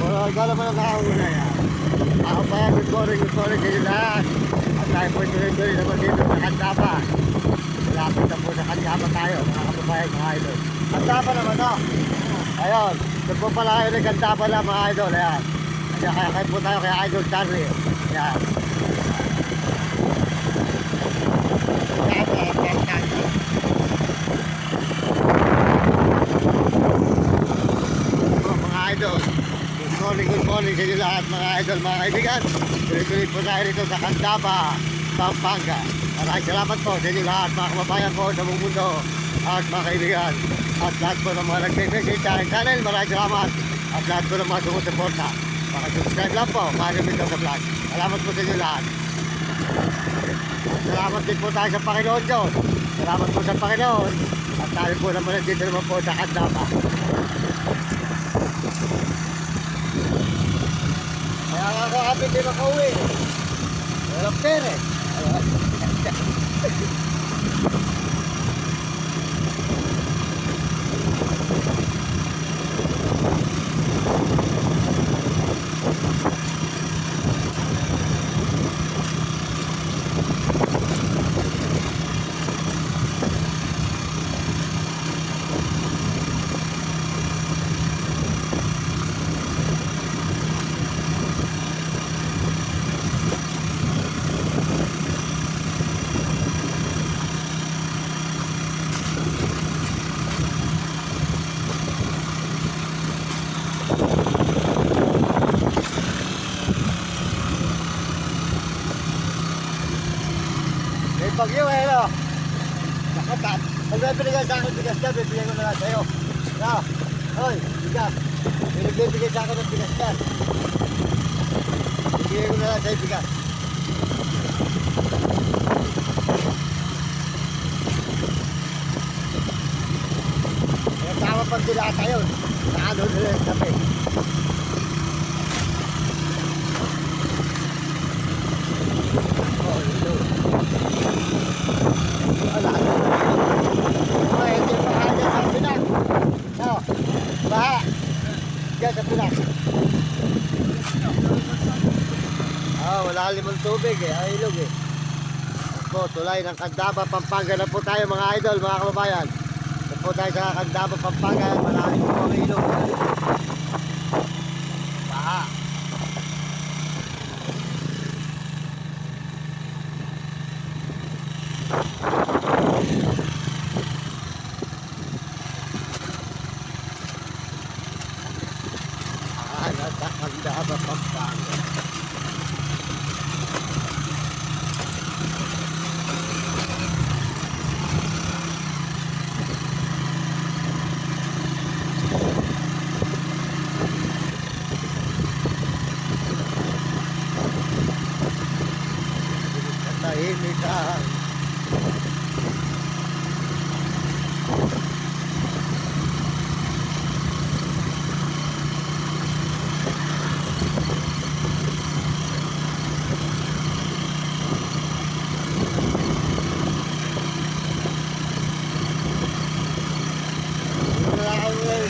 ikaw naman ang nakauna yan. Ako pa yan, good morning sa inyo lahat. At tayo po tuloy-tuloy naman dito sa Candaba. Malapit na po sa Candaba tayo, mga kababayan, mga idol. Candaba naman to. Ayun, doon po pala kayo ng Candaba lang, mga idol. Ayan. Kaya po tayo kay Idol Charlie. Ayan. Mga idol, good morning sa inyo lahat, mga idol, mga kaibigan. Tuloy-tuloy po tayo rito sa Candaba, Pampanga. Maraming salamat po sa inyo lahat, mga kababayan ko sa buong mundo at mga kaibigan. At lahat po ng mga nag-message sa aking channel, maraming salamat. At lahat po ng mga sumusuporta, subscribe lang po, Mario Mito sa vlog. Salamat po sa inyo lahat. Salamat din po tayo sa Panginoon Diyos. Salamat po sa Panginoon. At tayo po naman nandito naman po sa Candaba. Kaya nga ako kapit din makauwi. Walang pere. May bagyo eh, no? Nakatat. Pag may binigay sa akin bigas na, bibigyan ko na lang sa'yo. No? Hoy, bigas. May nagbibigay sa akin ng bigas na. Bibigyan ko na lang sa'yo bigas. Kasama pang dilata yun. Naano nila yung kape. Oh, ito. Wala. Oh, ito yung baha dyan sa Pinak. No, baha. Dyan sa Pinak. Oh, wala limang tubig eh. Ay, ilog eh. Po, tulay ng Candaba, Pampanga na po tayo mga idol, mga kababayan. Na po tayo sa Candaba, Pampanga. Malalim po ang ilog. Baha. Nasa Candaba, Pampanga. Tahimikan.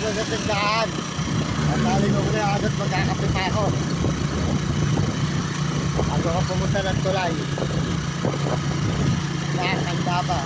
Sa tindahan at tali ko muna agad magkakape pa ako bago ako pumunta ng tulay na Candaba.